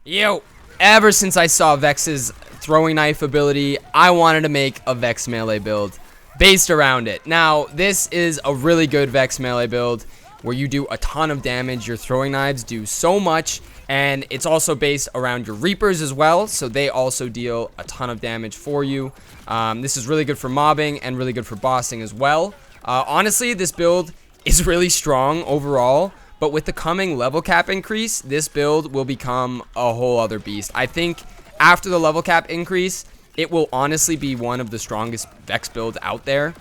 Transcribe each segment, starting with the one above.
Yo, ever since I saw Vex's throwing knife ability, I wanted to make a Vex melee build based around it. Now, this is a really good Vex melee build where you do a ton of damage. Your throwing knives do so much, and it's also based around your Reapers as well, so they also deal a ton of damage for you. This is really good for mobbing and really good for bossing as well. Honestly, this build is really strong overall. But with the coming level cap increase, this build will become a whole other beast. I think after the level cap increase, it will honestly be one of the strongest Vex builds out there,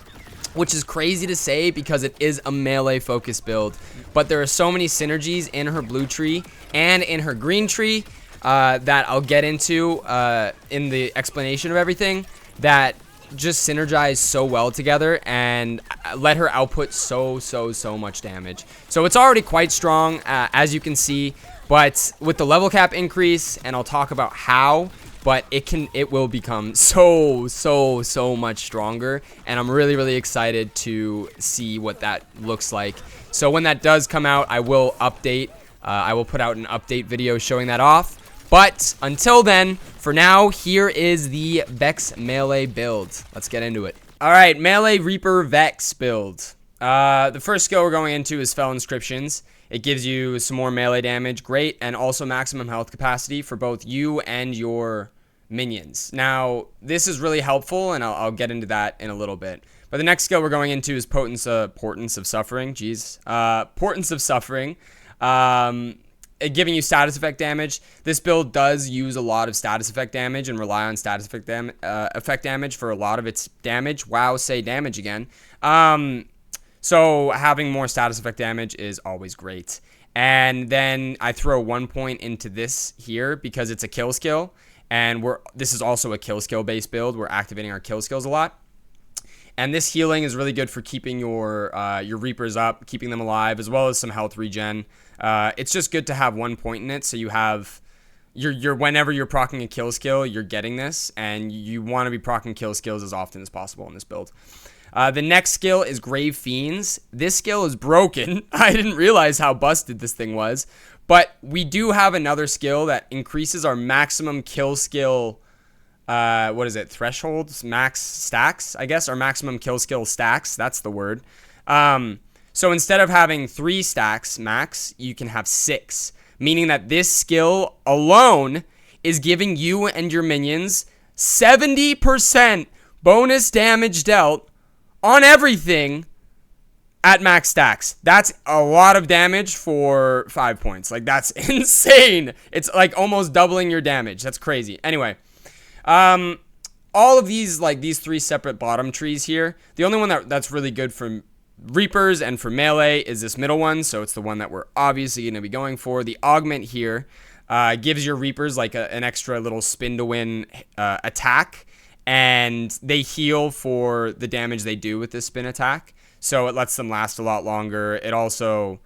which is crazy to say because it is a melee focused build. But there are so many synergies in her blue tree and in her green tree that I'll get into in the explanation of everything that just synergize so well together and let her output so much damage. So it's already quite strong, as you can see, but with the level cap increase, and I'll talk about how, but it will become so much stronger, and I'm really excited to see what that looks like. So when that does come out, I will update. I will put out an update video showing that off. But until then, for now, here is the Vex melee build. Let's get into it. All right, melee Reaper Vex build. The first skill we're going into is Fell Inscriptions. It gives you some more melee damage, great, and also maximum health capacity for both you and your minions. Now, this is really helpful, and I'll get into that in a little bit. But the next skill we're going into is Portents of Suffering. Portents of Suffering. Giving you status effect damage. This build does use a lot of status effect damage and rely on status effect damage for a lot of its damage. Wow, say damage again. So having more status effect damage is always great. And then I throw 1 point into this here because it's a kill skill, and this is also a kill skill based build. We're activating our kill skills a lot. And this healing is really good for keeping your Reapers up, keeping them alive, as well as some health regen. It's just good to have 1 point in it, so you have whenever you're proccing a kill skill, you're getting this, and you want to be proccing kill skills as often as possible in this build. The next skill is Grave Fiends. This skill is broken. I didn't realize how busted this thing was, but we do have another skill that increases our maximum kill skill. What is it? Thresholds, max stacks, I guess, or maximum kill skill stacks. That's the word. So instead of having 3 stacks max, you can have 6, meaning that this skill alone is giving you and your minions 70% bonus damage dealt on everything at max stacks. That's a lot of damage for 5 points. Like, that's insane. It's like almost doubling your damage. That's crazy. Anyway. All of these, like these 3 separate bottom trees here, the only one that's really good for Reapers and for melee is this middle one, so it's the one that we're obviously going to be going for. The augment here gives your Reapers like an extra little spin to win attack, and they heal for the damage they do with this spin attack, so it lets them last a lot longer. It also,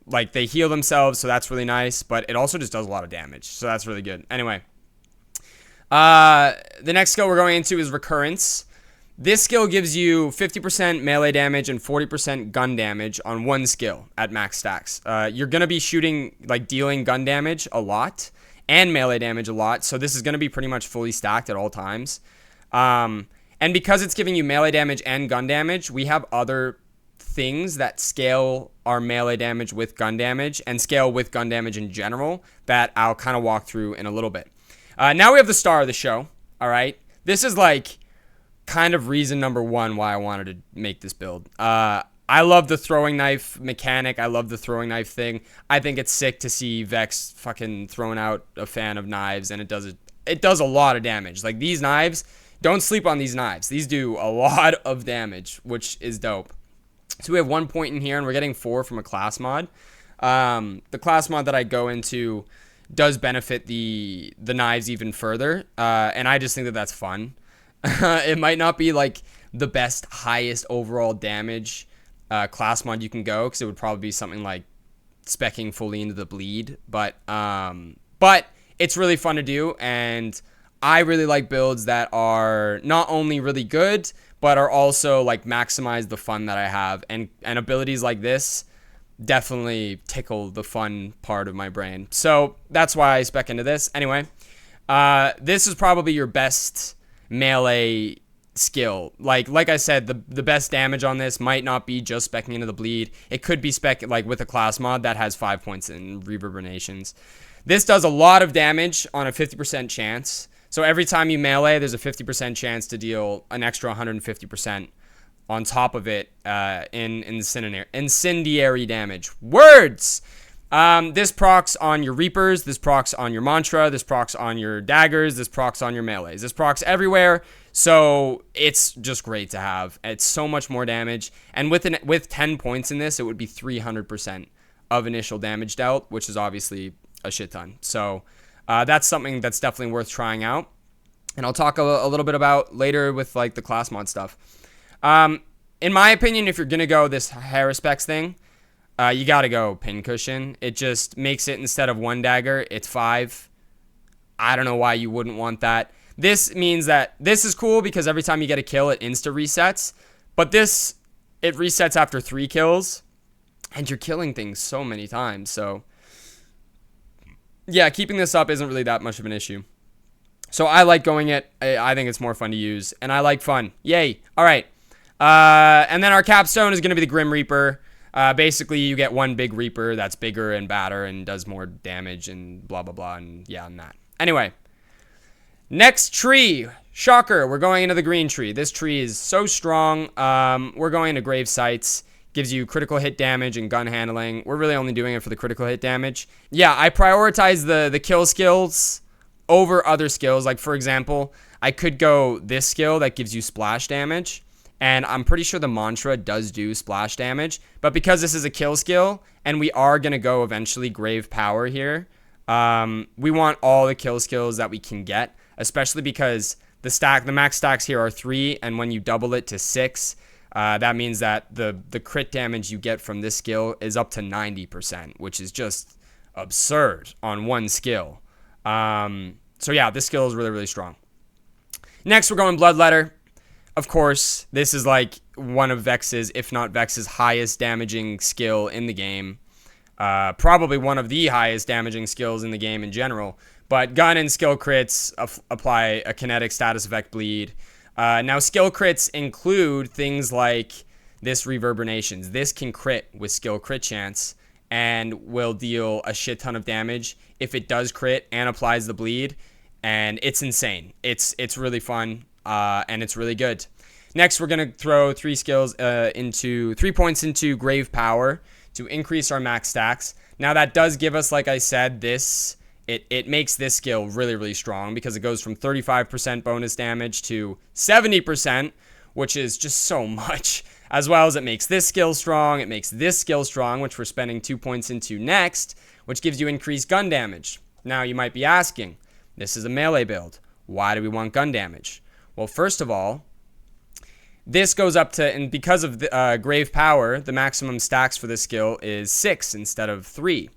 like, they heal themselves, so that's really nice, but it also just does a lot of damage, so that's really good. Anyway. The next skill we're going into is Recurrence. This skill gives you 50% melee damage and 40% gun damage on one skill at max stacks. You're going to be shooting, like, dealing gun damage a lot and melee damage a lot, so this is going to be pretty much fully stacked at all times. And because it's giving you melee damage and gun damage, we have other things that scale our melee damage with gun damage and scale with gun damage in general that I'll kind of walk through in a little bit. Now we have the star of the show, all right? This is, like, kind of reason number 1 why I wanted to make this build. I love the throwing knife mechanic. I love the throwing knife thing. I think it's sick to see Vex fucking throwing out a fan of knives, and it does a lot of damage. Like, these knives, don't sleep on these knives. These do a lot of damage, which is dope. So we have 1 point in here, and we're getting 4 from a class mod. The class mod that I go into does benefit the knives even further, and I just think that that's fun. It might not be like the best highest overall damage class mod you can go, because it would probably be something like speccing fully into the bleed, but it's really fun to do, and I really like builds that are not only really good but are also like maximize the fun that I have, and abilities like this definitely tickle the fun part of my brain. So that's why I spec into this. Anyway, this is probably your best melee skill. Like I said, the best damage on this might not be just specking into the bleed. It could be spec like with a class mod that has 5 points in reverberations. This does a lot of damage on a 50% chance. So every time you melee, there's a 50% chance to deal an extra 150% on top of it in incendiary damage. Words! This procs on your Reapers, this procs on your Mantra, this procs on your Daggers, this procs on your Melees. This procs everywhere, so it's just great to have. It's so much more damage, and with 10 points in this, it would be 300% of initial damage dealt, which is obviously a shit ton. So that's something that's definitely worth trying out, and I'll talk a little bit about later with like the class mod stuff. In my opinion, if you're gonna go this hair specs thing, you gotta go pincushion. It just makes it, instead of 1 dagger, it's 5. I don't know why you wouldn't want that. This means that this is cool because every time you get a kill, it insta resets. But this, it resets after 3 kills, and you're killing things so many times. So yeah, keeping this up isn't really that much of an issue. So I like going it. I think it's more fun to use, and I like fun. Yay! All right. And then our capstone is going to be the Grim Reaper. Basically, you get one big Reaper that's bigger and badder and does more damage and blah, blah, blah, and yeah, and that. Anyway, next tree. Shocker, we're going into the green tree. This tree is so strong. We're going into Grave Sights. Gives you critical hit damage and gun handling. We're really only doing it for the critical hit damage. Yeah, I prioritize the kill skills over other skills. Like, for example, I could go this skill that gives you splash damage. And I'm pretty sure the Mantra does do splash damage. But because this is a kill skill, and we are going to go eventually Grave Power here, we want all the kill skills that we can get. Especially because the max stacks here are 3, and when you double it to 6, that means that the crit damage you get from this skill is up to 90%, which is just absurd on one skill. So yeah, this skill is really, really strong. Next, we're going Bloodletter. Of course, this is like one of Vex's, if not Vex's, highest damaging skill in the game. Probably one of the highest damaging skills in the game in general. But gun and skill crits apply a kinetic status effect bleed. Now, skill crits include things like this Reverberations. This can crit with skill crit chance and will deal a shit ton of damage if it does crit and applies the bleed. And it's insane. It's really fun. And it's really good. Next, we're going to throw 3 points into Grave Power to increase our max stacks. Now, that does give us, like I said, it makes this skill really, really strong because it goes from 35% bonus damage to 70%, which is just so much. As well as it makes this skill strong, it makes this skill strong, which we're spending 2 points into next, which gives you increased gun damage. Now, you might be asking, this is a melee build. Why do we want gun damage? Well, first of all, this goes up to, and because of the, Grave Power, the maximum stacks for this skill is 6 instead of 3.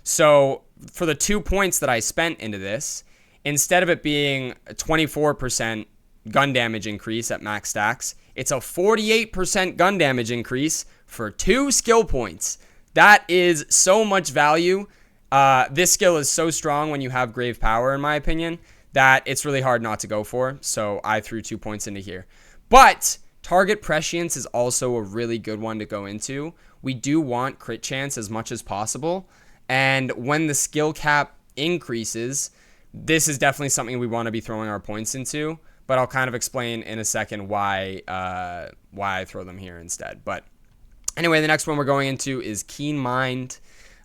So for the 2 points that I spent into this, instead of it being a 24% gun damage increase at max stacks, it's a 48% gun damage increase for 2 skill points. That is so much value. This skill is so strong when you have Grave Power, in my opinion, that it's really hard not to go for. So I threw 2 points into here. But target prescience is also a really good one to go into. We do want crit chance as much as possible. And when the skill cap increases, this is definitely something we want to be throwing our points into. But I'll kind of explain in a second why I throw them here instead. But anyway, the next one we're going into is Keen Mind.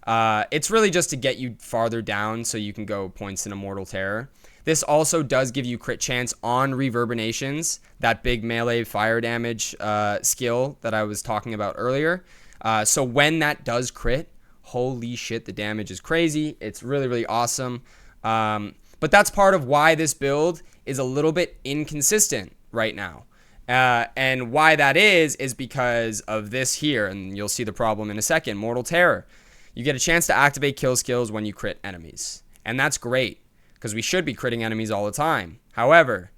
It's really just to get you farther down so you can go points in Immortal Terror. This also does give you crit chance on Reverberations, that big melee fire damage skill that I was talking about earlier. So when that does crit, holy shit, the damage is crazy. It's really, really awesome. But that's part of why this build is a little bit inconsistent right now. And why that is because of this here, and you'll see the problem in a second, Mortal Terror. You get a chance to activate kill skills when you crit enemies. And that's great, because we should be critting enemies all the time. However,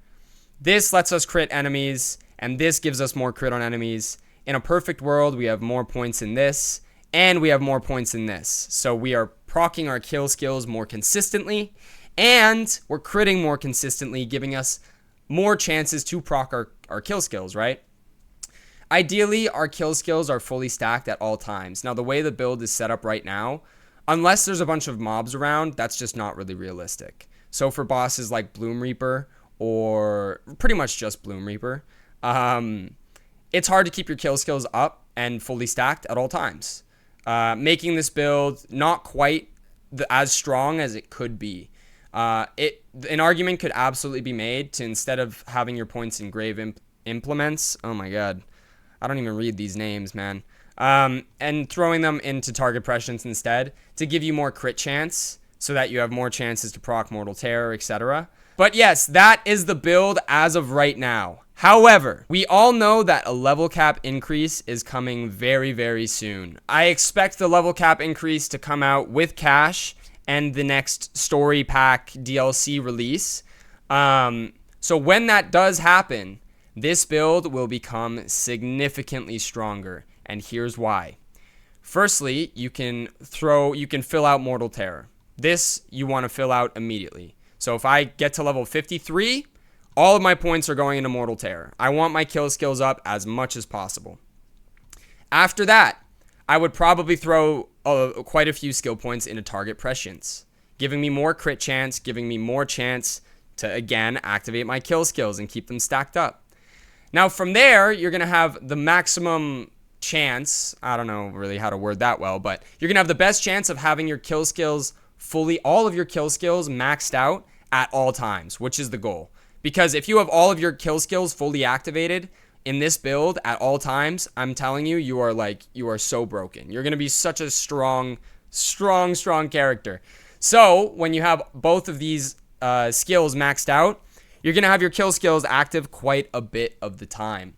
this lets us crit enemies, and this gives us more crit on enemies. In a perfect world, we have more points in this, and we have more points in this. So we are proccing our kill skills more consistently, and we're critting more consistently, giving us more chances to proc our kill skills, right? Ideally, our kill skills are fully stacked at all times. Now, the way the build is set up right now, unless there's a bunch of mobs around, that's just not really realistic. So for bosses like Bloomreaper, or pretty much just Bloomreaper, it's hard to keep your kill skills up and fully stacked at all times, making this build not quite as strong as it could be. An argument could absolutely be made to, instead of having your points in grave implements, oh my god, I don't even read these names, man, and throwing them into target prescience instead to give you more crit chance so that you have more chances to proc Mortal Terror, etc. But yes, that is the build as of right now. However, we all know that a level cap increase is coming very, very soon. I expect the level cap increase to come out with cash and the next story pack DLC release. So when that does happen, this build will become significantly stronger, and here's why. Firstly, you can fill out Mortal Terror. This you want to fill out immediately. So if I get to level 53, all of my points are going into Mortal Terror. I want my kill skills up as much as possible. After that, I would probably throw quite a few skill points into target prescience, giving me more crit chance, giving me more chance to, again, activate my kill skills and keep them stacked up. Now, from there, you're going to have the maximum chance. I don't know really how to word that well, but you're going to have the best chance of having your kill skills all of your kill skills maxed out at all times, which is the goal. Because if you have all of your kill skills fully activated in this build at all times, I'm telling you, you are so broken. You're going to be such a strong character. So when you have both of these skills maxed out, you're going to have your kill skills active quite a bit of the time.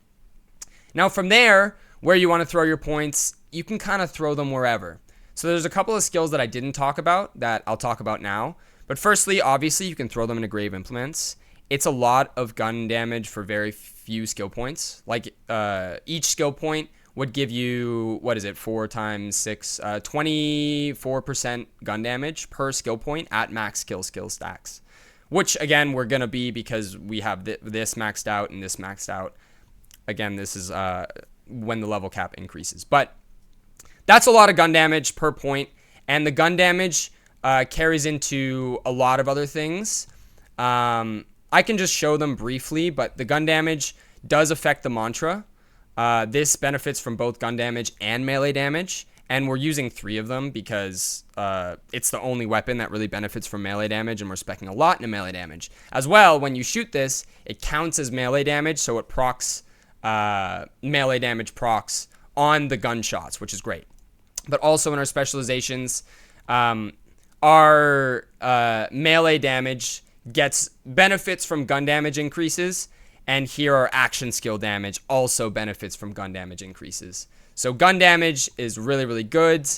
Now from there, where you want to throw your points, you can kind of throw them wherever. So there's a couple of skills that I didn't talk about that I'll talk about now. But firstly, obviously, you can throw them into grave implements. It's a lot of gun damage for very few skill points. Like each skill point would give you, 4 times 6, 24% gun damage per skill point at max skill stacks. Which, again, we're going to be because we have this maxed out and this maxed out. Again, this is when the level cap increases. But that's a lot of gun damage per point. And the gun damage carries into a lot of other things. I can just show them briefly, but the gun damage does affect the mantra. This benefits from both gun damage and melee damage. And we're using 3 of them because it's the only weapon that really benefits from melee damage, and we're speccing a lot into melee damage. As well, when you shoot this, it counts as melee damage, so it procs, melee damage procs on the gunshots, which is great. But also in our specializations, our melee damage benefits from gun damage increases, and here our action skill damage also benefits from gun damage increases. So gun damage is really, really good.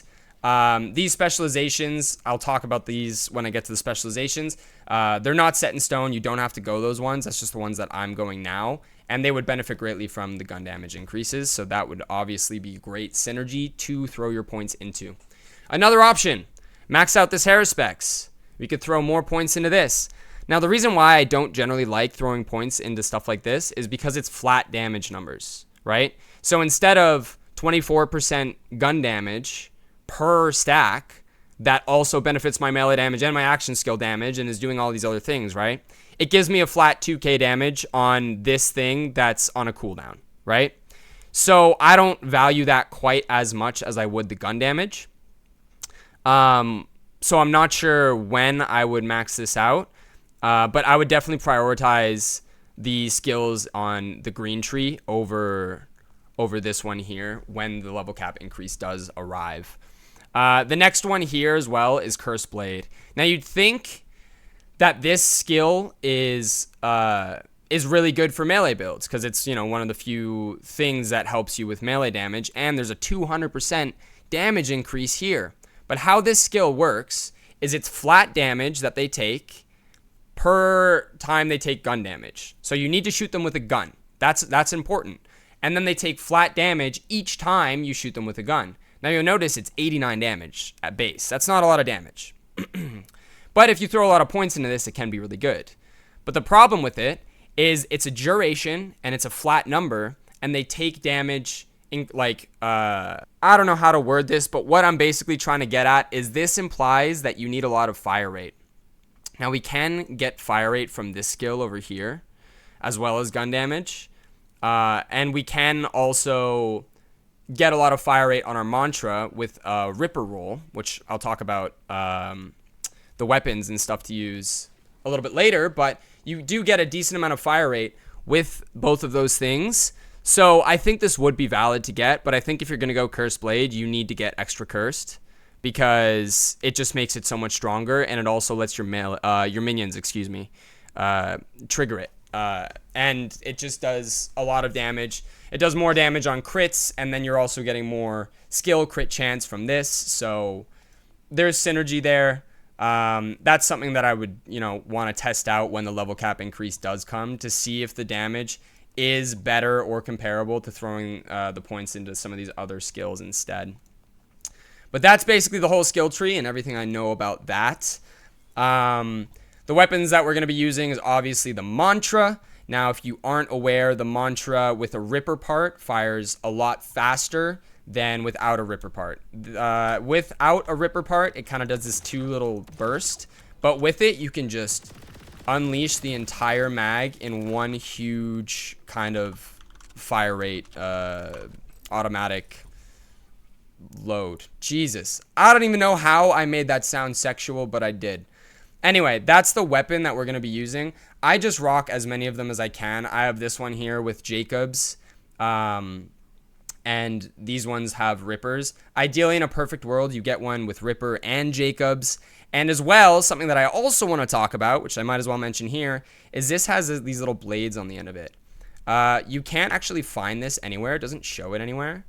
These specializations, I'll talk about these when I get to the specializations. They're not set in stone. You don't have to go those ones. That's just the ones that I'm going now. And they would benefit greatly from the gun damage increases. So that would obviously be great synergy to throw your points into. Another option, max out this hair specs. We could throw more points into this. Now, the reason why I don't generally like throwing points into stuff like this is because it's flat damage numbers, right? So instead of 24% gun damage per stack, that also benefits my melee damage and my action skill damage and is doing all these other things, right? It gives me a flat 2k damage on this thing that's on a cooldown, right? So I don't value that quite as much as I would the gun damage. So I'm not sure when I would max this out, but I would definitely prioritize the skills on the green tree over this one here when the level cap increase does arrive. The next one here as well is Curse Blade. Now you'd think that this skill is really good for melee builds because it's, one of the few things that helps you with melee damage, and there's a 200% damage increase here. But how this skill works is it's flat damage that they take per time they take gun damage. So you need to shoot them with a gun. That's important. And then they take flat damage each time you shoot them with a gun. Now you'll notice it's 89 damage at base. That's not a lot of damage. But if you throw a lot of points into this, it can be really good. But the problem with it is it's a duration and it's a flat number, and they take damage in, like, I don't know how to word this, but what I'm basically trying to get at is this implies that you need a lot of fire rate. Now we can get fire rate from this skill over here, as well as gun damage. And we can also get a lot of fire rate on our mantra with a Ripper roll, which I'll talk about the weapons and stuff to use a little bit later, but you do get a decent amount of fire rate with both of those things. So I think this would be valid to get, but I think if you're going to go Cursed Blade, you need to get extra Cursed because it just makes it so much stronger, and it also lets your minions, trigger it. And it just does a lot of damage. It does more damage on crits, and then you're also getting more skill crit chance from this, so there's synergy there. That's something that I would, want to test out when the level cap increase does come to see if the damage is better or comparable to throwing the points into some of these other skills instead. But that's basically the whole skill tree and everything I know about that. The weapons that we're going to be using is obviously the mantra. Now, if you aren't aware, the mantra with a Ripper part fires a lot faster than without a Ripper part. Without a Ripper part, it kind of does this 2 little burst, but with it, you can just unleash the entire mag in one huge kind of fire rate automatic load. Jesus, I don't even know how I made that sound sexual, but I did. Anyway, that's the weapon that we're going to be using. I just rock as many of them as I can. I have this one here with Jacobs, and these ones have Rippers. Ideally, in a perfect world, you get one with Ripper and Jacobs. And as well, something that I also want to talk about, which I might as well mention here, is this has these little blades on the end of it. You can't actually find this anywhere. It doesn't show it anywhere.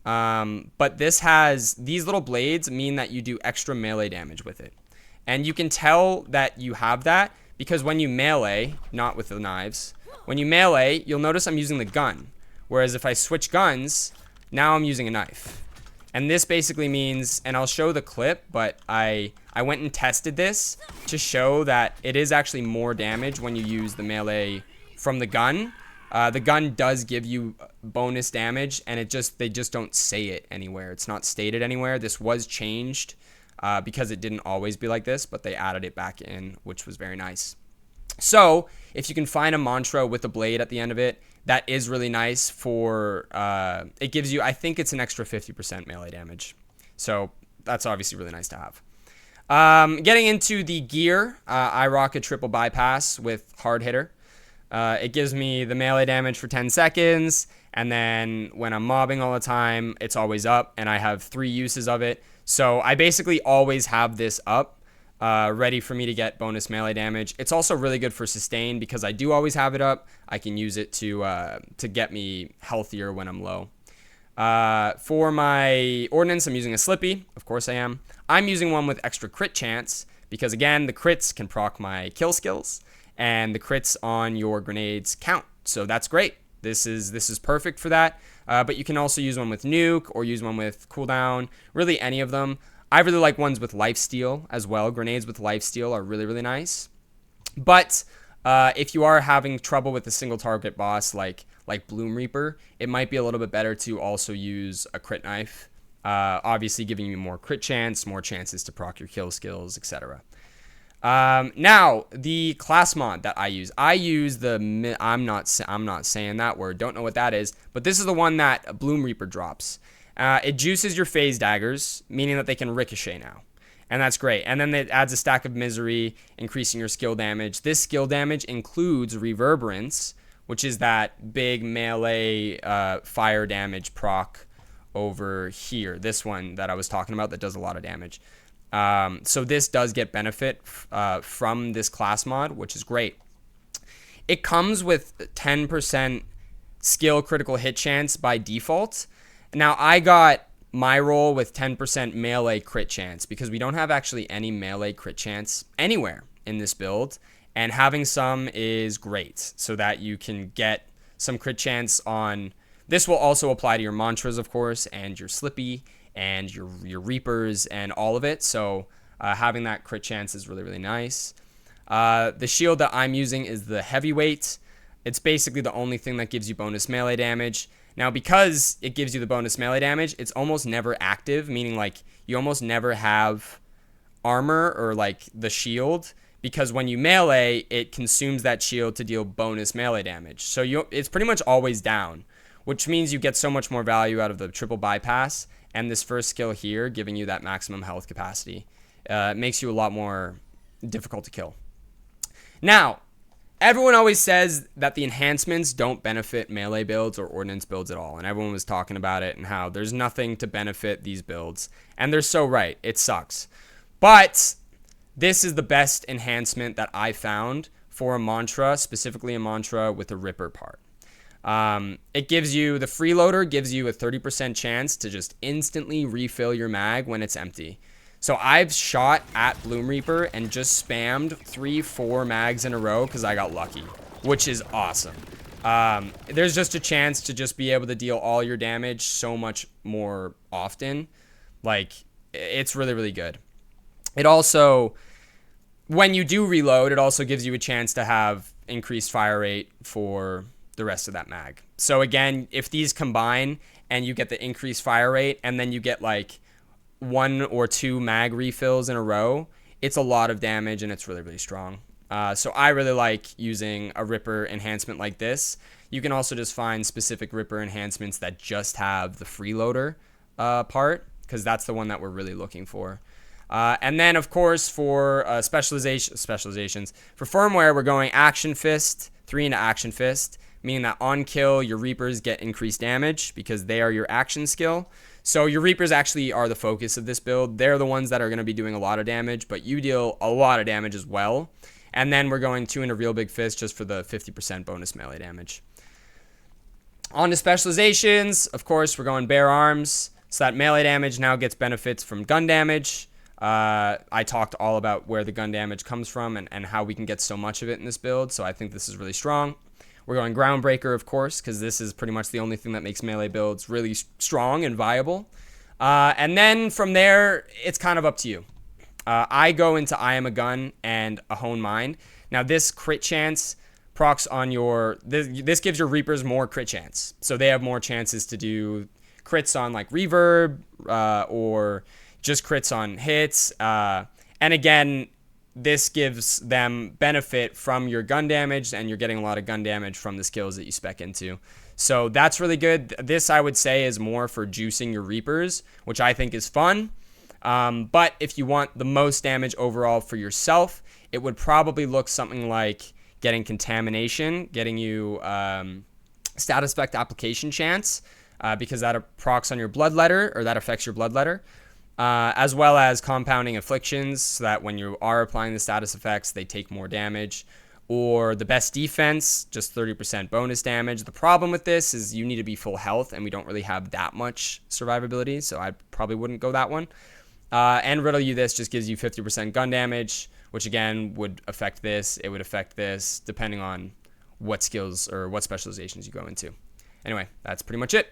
But this has these little blades mean that you do extra melee damage with it. And you can tell that you have that because when you melee, not with the knives, when you melee, you'll notice I'm using the gun. Whereas if I switch guns, now I'm using a knife. And this basically means, and I'll show the clip, but I went and tested this to show that it is actually more damage when you use the melee from the gun. The gun does give you bonus damage, and they just don't say it anywhere. It's not stated anywhere. This was changed because it didn't always be like this, but they added it back in, which was very nice. So if you can find a mantra with a blade at the end of it, that is really nice for, it gives you, I think it's an extra 50% melee damage. So that's obviously really nice to have. Getting into the gear, I rock a triple bypass with hard hitter. It gives me the melee damage for 10 seconds, and then when I'm mobbing all the time, it's always up, and I have 3 uses of it. So I basically always have this up, ready for me to get bonus melee damage. It's also really good for sustain because I do always have it up. I can use it to get me healthier when I'm low. For my ordnance, I'm using a Slippy. Of course I am. I'm using one with extra crit chance because, again, the crits can proc my kill skills, and the crits on your grenades count. So that's great. This is perfect for that. But you can also use one with nuke or use one with cooldown. Really any of them. I really like ones with lifesteal as well. Grenades with lifesteal are really, really nice. But if you are having trouble with a single target boss like Bloomreaper, it might be a little bit better to also use a crit knife. Obviously giving you more crit chance, more chances to proc your kill skills, etc. Now the class mod that I use the, I'm not saying that word, don't know what that is, but this is the one that Bloomreaper drops. It juices your phase daggers, meaning that they can ricochet now, and that's great. And then it adds a stack of misery, increasing your skill damage. This skill damage includes reverberance, which is that big melee fire damage proc over here, this one that I was talking about that does a lot of damage. So this does get benefit from this class mod, which is great. It comes with 10% skill critical hit chance by default. Now, I got my roll with 10% melee crit chance because we don't have actually any melee crit chance anywhere in this build, and having some is great so that you can get some crit chance on. This will also apply to your mantras, of course, and your Slippy and your Reapers and all of it. So having that crit chance is really, really nice. The shield that I'm using is the heavyweight. It's basically the only thing that gives you bonus melee damage. Now, because it gives you the bonus melee damage, it's almost never active, meaning like you almost never have armor or like the shield, because when you melee, it consumes that shield to deal bonus melee damage. So it's pretty much always down, which means you get so much more value out of the triple bypass and this first skill here, giving you that maximum health capacity. It makes you a lot more difficult to kill. Now, everyone always says that the enhancements don't benefit melee builds or ordnance builds at all, and everyone was talking about it and how there's nothing to benefit these builds, and they're so right. It sucks. But this is the best enhancement that I found for a mantra, specifically a mantra with a Ripper part. It gives you, the freeloader gives you a 30% chance to just instantly refill your mag when it's empty. So I've shot at Bloomreaper and just spammed 3-4 mags in a row because I got lucky, which is awesome. There's just a chance to just be able to deal all your damage so much more often. Like, it's really, really good. It also, when you do reload, it also gives you a chance to have increased fire rate for the rest of that mag. So again, if these combine and you get the increased fire rate and then you get like 1 or 2 mag refills in a row, it's a lot of damage and it's really, really strong. So I really like using a Ripper enhancement like this. You can also just find specific Ripper enhancements that just have the freeloader part, because that's the one that we're really looking for. And then, of course, for specializations, for firmware, we're going Action Fist, 3 into Action Fist, meaning that on kill, your Reapers get increased damage because they are your action skill. So your Reapers actually are the focus of this build. They're the ones that are going to be doing a lot of damage, but you deal a lot of damage as well. And then we're going 2 into Real Big Fist just for the 50% bonus melee damage. On to specializations, of course, we're going Bare Arms. So that melee damage now gets benefits from gun damage. I talked all about where the gun damage comes from and how we can get so much of it in this build, so I think this is really strong. We're going Groundbreaker, of course, because this is pretty much the only thing that makes melee builds really strong and viable. And then from there, it's kind of up to you. I go into I Am a Gun and a Hone Mind. Now, this crit chance procs on your... This gives your Reapers more crit chance, so they have more chances to do crits on like reverb or just crits on hits. And again, this gives them benefit from your gun damage, and you're getting a lot of gun damage from the skills that you spec into. So that's really good. This, I would say, is more for juicing your Reapers, which I think is fun. But if you want the most damage overall for yourself, it would probably look something like getting Contamination, getting you Status Effect Application Chance, because that procs on your Bloodletter, or that affects your Bloodletter. As well as Compounding Afflictions, so that when you are applying the status effects, they take more damage. Or the Best Defense, just 30% bonus damage. The problem with this is you need to be full health, and we don't really have that much survivability, so I probably wouldn't go that one. And Riddle You This just gives you 50% gun damage, which again would affect this. It would affect this, depending on what skills or what specializations you go into. Anyway, that's pretty much it.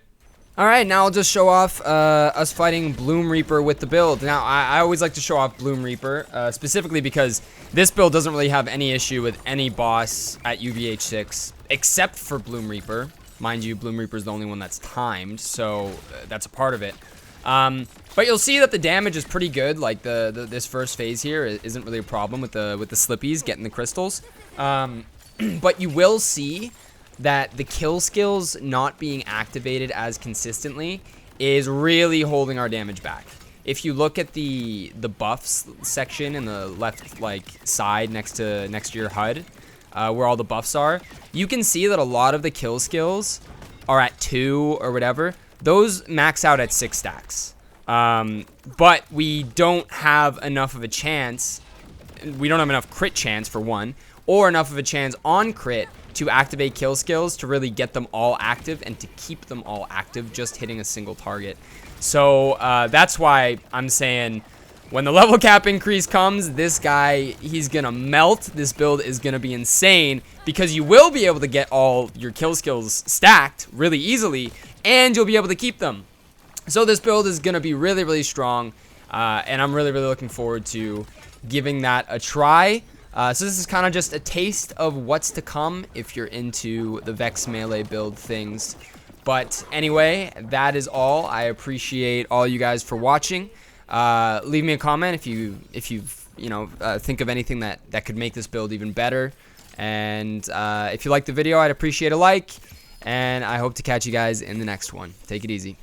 Alright, now I'll just show off us fighting Bloomreaper with the build. Now, I always like to show off Bloomreaper, specifically because this build doesn't really have any issue with any boss at UVH 6, except for Bloomreaper. Mind you, Bloomreaper is the only one that's timed, so that's a part of it. But you'll see that the damage is pretty good. Like, this first phase here isn't really a problem with the slippies getting the crystals. But you will see that the kill skills not being activated as consistently is really holding our damage back. If you look at the buffs section in the left side next to your HUD, where all the buffs are, you can see that a lot of the kill skills are at 2 or whatever. Those max out at 6 stacks. But we don't have enough of a chance. We don't have enough crit chance for one, or enough of a chance on crit to activate kill skills to really get them all active and to keep them all active, just hitting a single target. So that's why I'm saying when the level cap increase comes, this guy, he's gonna melt. This build is gonna be insane because you will be able to get all your kill skills stacked really easily, and you'll be able to keep them. So this build is going to be really, really strong, and I'm really, really looking forward to giving that a try. So this is kind of just a taste of what's to come if you're into the Vex melee build things. But anyway, that is all. I appreciate all you guys for watching. Leave me a comment if you think of anything that could make this build even better. And if you like the video, I'd appreciate a like. And I hope to catch you guys in the next one. Take it easy.